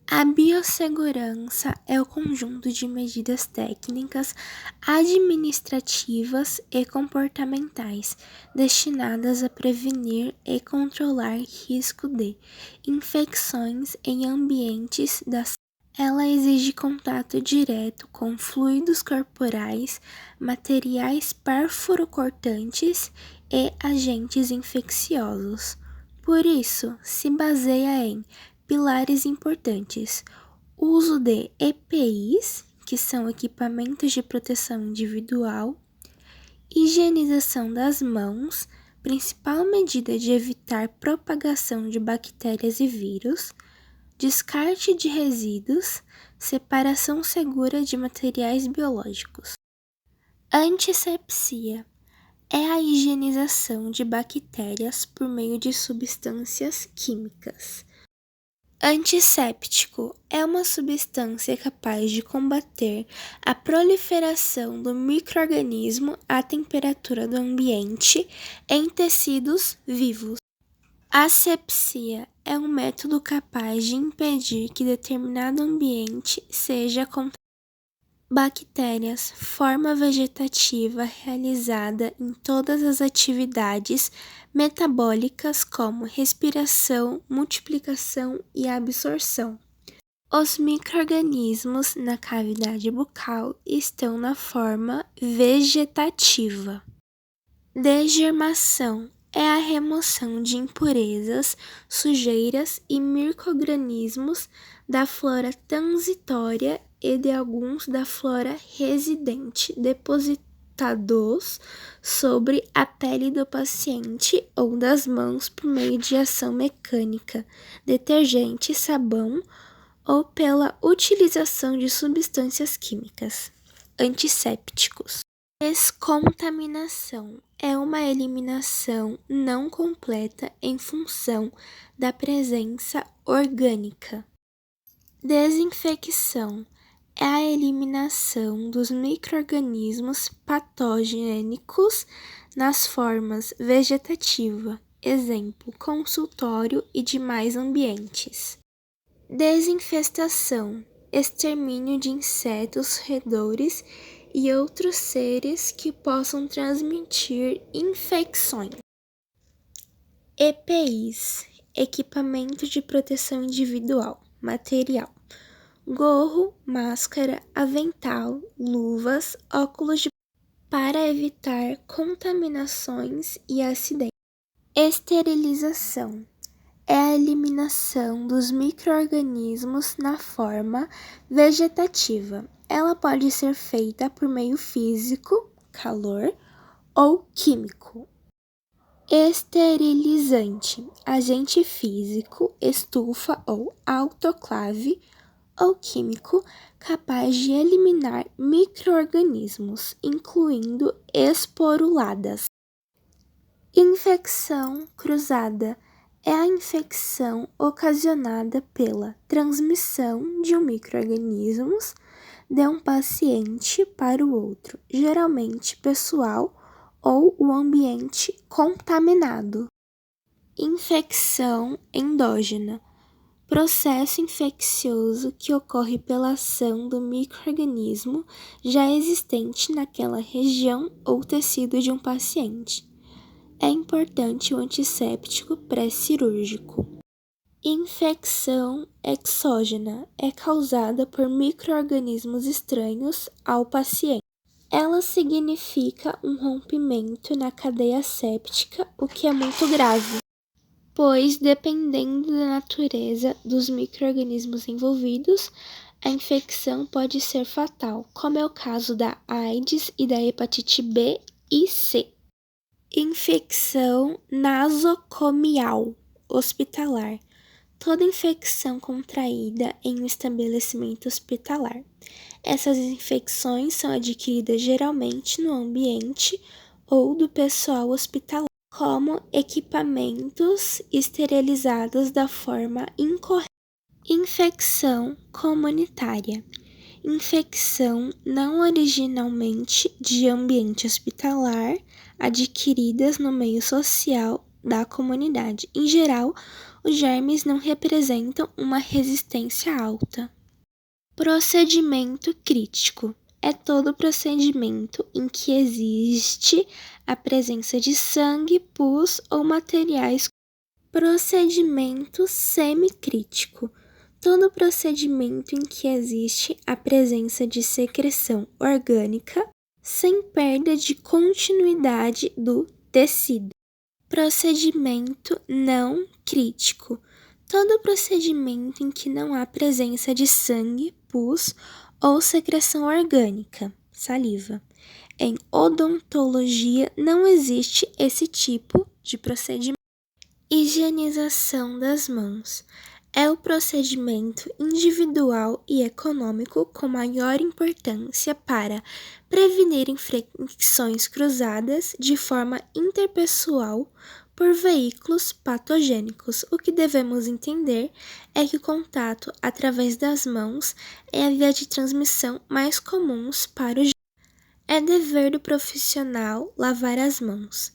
A biossegurança é o conjunto de medidas técnicas, administrativas e comportamentais destinadas a prevenir e controlar risco de infecções em ambientes da saúde. Ela exige contato direto com fluidos corporais, materiais perfurocortantes e agentes infecciosos. Por isso, se baseia em pilares importantes: o uso de EPIs, que são equipamentos de proteção individual, higienização das mãos, principal medida de evitar propagação de bactérias e vírus, descarte de resíduos, separação segura de materiais biológicos. Antisepsia é a higienização de bactérias por meio de substâncias químicas. Antisséptico é uma substância capaz de combater a proliferação do micro-organismo à temperatura do ambiente em tecidos vivos. Asepsia é um método capaz de impedir que determinado ambiente seja contaminado. Bactérias, forma vegetativa realizada em todas as atividades metabólicas como respiração, multiplicação e absorção. Os micro-organismos na cavidade bucal estão na forma vegetativa. Degermação é a remoção de impurezas, sujeiras e micro-organismos da flora transitória e de alguns da flora residente depositados sobre a pele do paciente ou das mãos por meio de ação mecânica, detergente, sabão ou pela utilização de substâncias químicas. Antissépticos. Descontaminação é uma eliminação não completa em função da presença orgânica. Desinfecção é a eliminação dos micro-organismos patogênicos nas formas vegetativa, exemplo, consultório e demais ambientes. Desinfestação, extermínio de insetos, roedores e outros seres que possam transmitir infecções. EPIs, equipamento de proteção individual, material. Gorro, máscara, avental, luvas, óculos para evitar contaminações e acidentes. Esterilização é a eliminação dos micro-organismos na forma vegetativa. Ela pode ser feita por meio físico, calor, ou químico. Esterilizante, agente físico, estufa ou autoclave, ou químico capaz de eliminar micro-organismos, incluindo esporuladas. Infecção cruzada é a infecção ocasionada pela transmissão de micro-organismos de um paciente para o outro, geralmente pessoal ou o ambiente contaminado. Infecção endógena, processo infeccioso que ocorre pela ação do micro-organismo já existente naquela região ou tecido de um paciente. É importante o antisséptico pré-cirúrgico. Infecção exógena é causada por micro-organismos estranhos ao paciente. Ela significa um rompimento na cadeia séptica, o que é muito grave, pois, dependendo da natureza dos micro-organismos envolvidos, a infecção pode ser fatal, como é o caso da AIDS e da hepatite B e C. Infecção nasocomial hospitalar. Toda infecção contraída em um estabelecimento hospitalar. Essas infecções são adquiridas geralmente no ambiente ou do pessoal hospitalar, como equipamentos esterilizados da forma incorreta. Infecção comunitária. Infecção não originalmente de ambiente hospitalar, adquiridas no meio social da comunidade. Em geral, os germes não representam uma resistência alta. Procedimento crítico é todo procedimento em que existe a presença de sangue, pus ou materiais. Procedimento semicrítico. Todo procedimento em que existe a presença de secreção orgânica sem perda de continuidade do tecido. Procedimento não crítico. Todo procedimento em que não há presença de sangue, pus ou secreção orgânica, saliva. Em odontologia não existe esse tipo de procedimento. Higienização das mãos é o procedimento individual e econômico com maior importância para prevenir infecções cruzadas de forma interpessoal por veículos patogênicos. O que devemos entender é que o contato através das mãos é a via de transmissão mais comum para o. É dever do profissional lavar as mãos.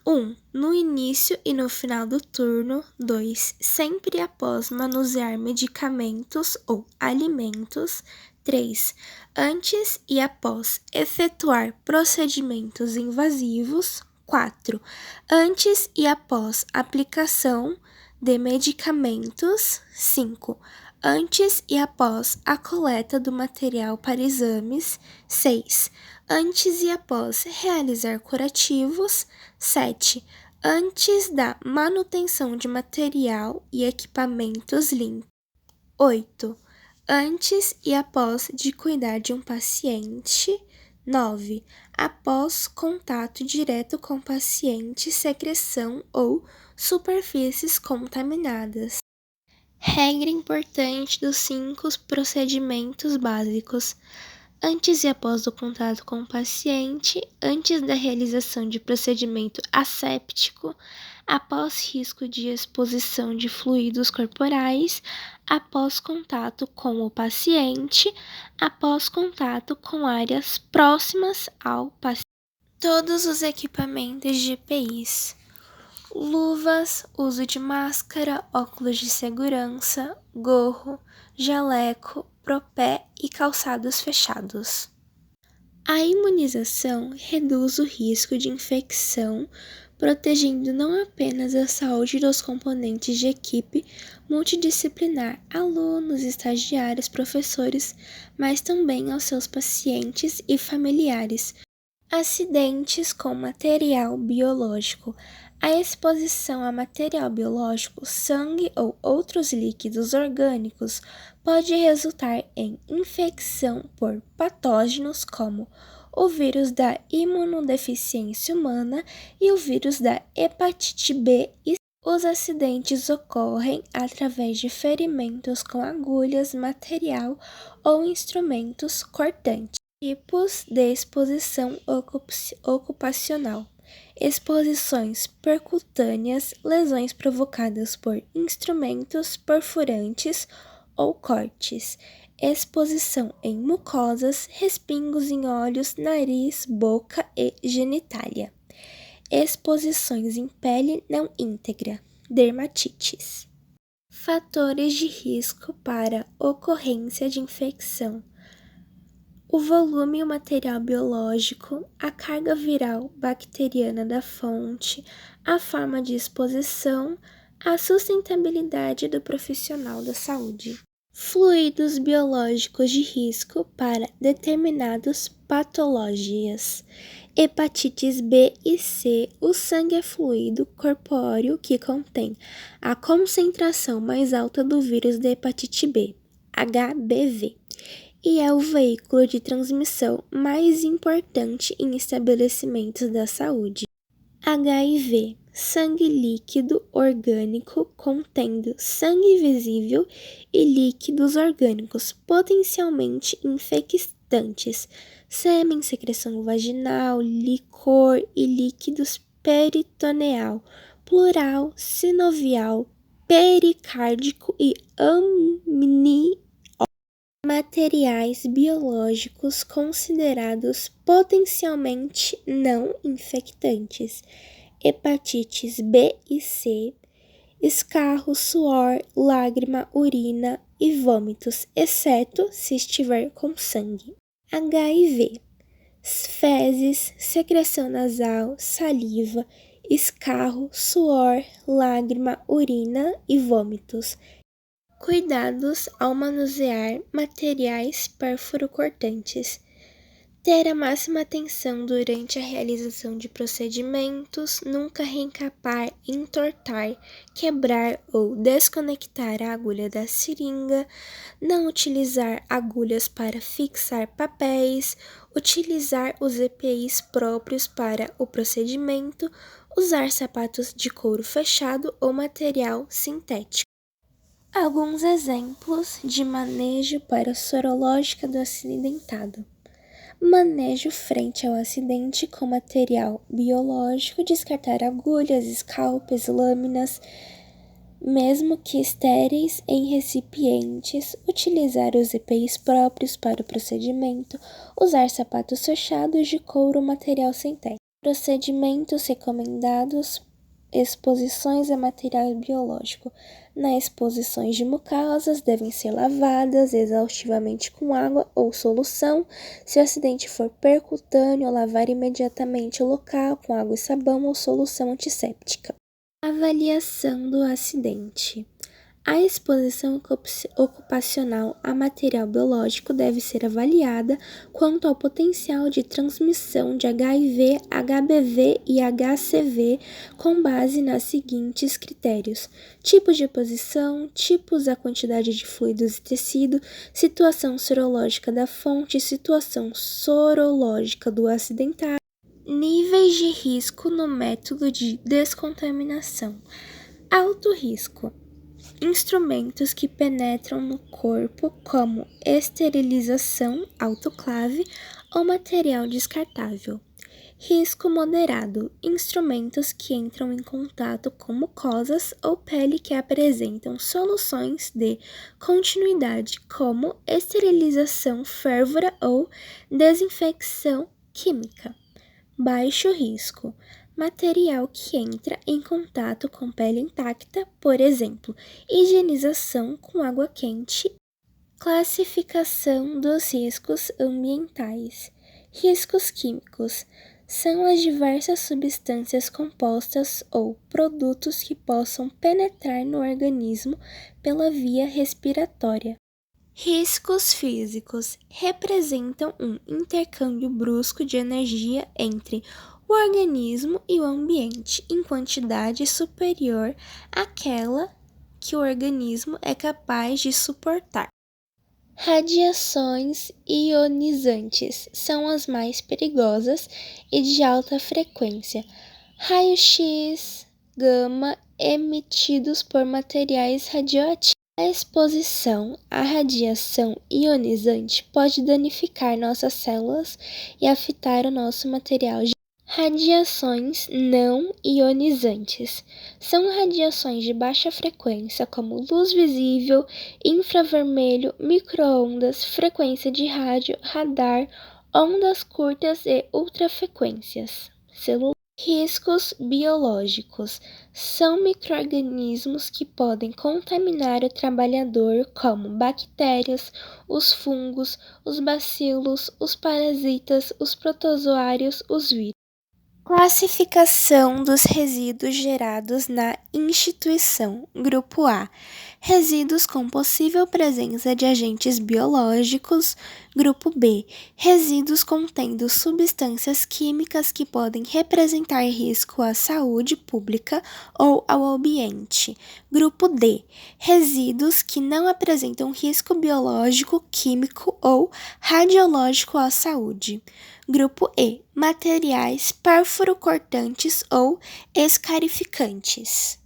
1. No início e no final do turno. 2. Sempre após manusear medicamentos ou alimentos. 3. Antes e após efetuar procedimentos invasivos. 4. Antes e após aplicação de medicamentos. 5. Antes e após a coleta do material para exames. 6. Antes e após realizar curativos. 7. Antes da manutenção de material e equipamentos limpos. 8. Antes e após de cuidar de um paciente. 9. Após contato direto com paciente, secreção ou superfícies contaminadas. Regra importante dos 5 procedimentos básicos. Antes e após o contato com o paciente, antes da realização de procedimento asséptico, após risco de exposição de fluidos corporais, após contato com o paciente, após contato com áreas próximas ao paciente. Todos os equipamentos de EPIs: luvas, uso de máscara, óculos de segurança, gorro, jaleco, propé e calçados fechados. A imunização reduz o risco de infecção, protegendo não apenas a saúde dos componentes de equipe multidisciplinar, alunos, estagiários, professores, mas também aos seus pacientes e familiares. Acidentes com material biológico. A exposição a material biológico, sangue ou outros líquidos orgânicos pode resultar em infecção por patógenos como o vírus da imunodeficiência humana e o vírus da hepatite B. Os acidentes ocorrem através de ferimentos com agulhas, material ou instrumentos cortantes. Tipos de exposição ocupacional: exposições percutâneas, lesões provocadas por instrumentos perfurantes ou cortes, exposição em mucosas, respingos em olhos, nariz, boca e genitália, exposições em pele não íntegra, dermatites. Fatores de risco para ocorrência de infecção: o volume e o material biológico, a carga viral bacteriana da fonte, a forma de exposição, a sustentabilidade do profissional da saúde. Fluidos biológicos de risco para determinadas patologias. Hepatites B e C, o sangue é fluido corpóreo que contém a concentração mais alta do vírus da hepatite B, HBV. E é o veículo de transmissão mais importante em estabelecimentos da saúde. HIV, sangue líquido orgânico contendo sangue visível e líquidos orgânicos potencialmente infectantes, sêmen, secreção vaginal, licor e líquidos peritoneal, plural, sinovial, pericárdico e amniótico. Materiais biológicos considerados potencialmente não infectantes: hepatites B e C, escarro, suor, lágrima, urina e vômitos, exceto se estiver com sangue. HIV: fezes, secreção nasal, saliva, escarro, suor, lágrima, urina e vômitos. Cuidados ao manusear materiais perfuro-cortantes. Ter a máxima atenção durante a realização de procedimentos, nunca reencapar, entortar, quebrar ou desconectar a agulha da seringa, não utilizar agulhas para fixar papéis, utilizar os EPIs próprios para o procedimento, usar sapatos de couro fechado ou material sintético. Alguns exemplos de manejo para sorológica do acidentado. Manejo frente ao acidente com material biológico, descartar agulhas, scalpes, lâminas, mesmo que estéreis, em recipientes, utilizar os EPIs próprios para o procedimento, usar sapatos fechados de couro ou material sintético. Procedimentos recomendados: exposições a material biológico. Nas exposições de mucosas, devem ser lavadas exaustivamente com água ou solução. Se o acidente for percutâneo, lavar imediatamente o local com água e sabão ou solução antisséptica. Avaliação do acidente. A exposição ocupacional a material biológico deve ser avaliada quanto ao potencial de transmissão de HIV, HBV e HCV com base nos seguintes critérios: tipo de exposição, tipos, a quantidade de fluidos e tecido, situação sorológica da fonte, situação sorológica do acidentado, níveis de risco no método de descontaminação. Alto risco: instrumentos que penetram no corpo, como esterilização, autoclave ou material descartável. Risco moderado: instrumentos que entram em contato com mucosas ou pele que apresentam soluções de continuidade, como esterilização férvora ou desinfecção química. Baixo risco: material que entra em contato com pele intacta, por exemplo, higienização com água quente. Classificação dos riscos ambientais. Riscos químicos: são as diversas substâncias compostas ou produtos que possam penetrar no organismo pela via respiratória. Riscos físicos: representam um intercâmbio brusco de energia entre o organismo e o ambiente em quantidade superior àquela que o organismo é capaz de suportar. Radiações ionizantes são as mais perigosas e de alta frequência. Raio-X, gama emitidos por materiais radioativos. A exposição à radiação ionizante pode danificar nossas células e afetar o nosso material. Radiações não ionizantes são radiações de baixa frequência, como luz visível, infravermelho, micro-ondas, frequência de rádio, radar, ondas curtas e ultrafrequências celulares. Riscos biológicos: são micro-organismos que podem contaminar o trabalhador, como bactérias, os fungos, os bacilos, os parasitas, os protozoários, os vírus. Classificação dos resíduos gerados na instituição. Grupo A: resíduos com possível presença de agentes biológicos. Grupo B: resíduos contendo substâncias químicas que podem representar risco à saúde pública ou ao ambiente. Grupo D: resíduos que não apresentam risco biológico, químico ou radiológico à saúde. Grupo E: materiais perfuro-cortantes ou escarificantes.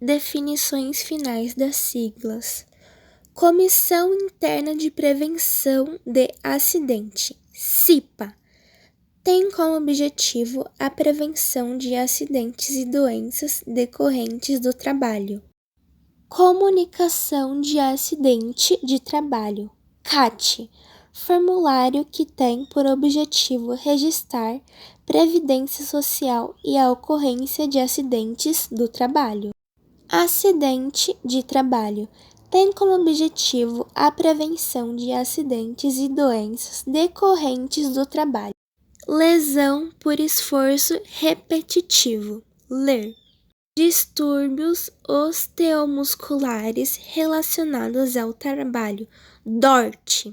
Definições finais das siglas. Comissão Interna de Prevenção de Acidente, CIPA, tem como objetivo a prevenção de acidentes e doenças decorrentes do trabalho. Comunicação de Acidente de Trabalho, CAT, formulário que tem por objetivo registrar previdência social e a ocorrência de acidentes do trabalho. Acidente de trabalho. Tem como objetivo a prevenção de acidentes e doenças decorrentes do trabalho. Lesão por esforço repetitivo. Ler. Distúrbios osteomusculares relacionados ao trabalho. DORT.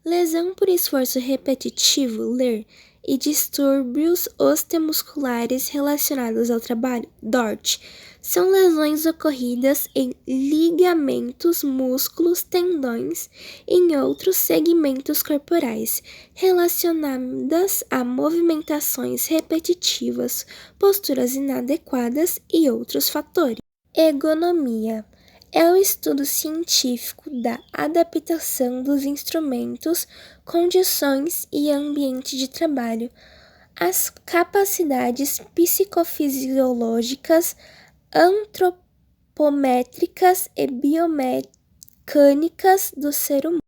Lesão por esforço repetitivo. Ler. E distúrbios osteomusculares relacionados ao trabalho. DORT. São lesões ocorridas em ligamentos, músculos, tendões e em outros segmentos corporais, relacionadas a movimentações repetitivas, posturas inadequadas e outros fatores. Ergonomia é o estudo científico da adaptação dos instrumentos, condições e ambiente de trabalho às capacidades psicofisiológicas, antropométricas e biomecânicas do ser humano.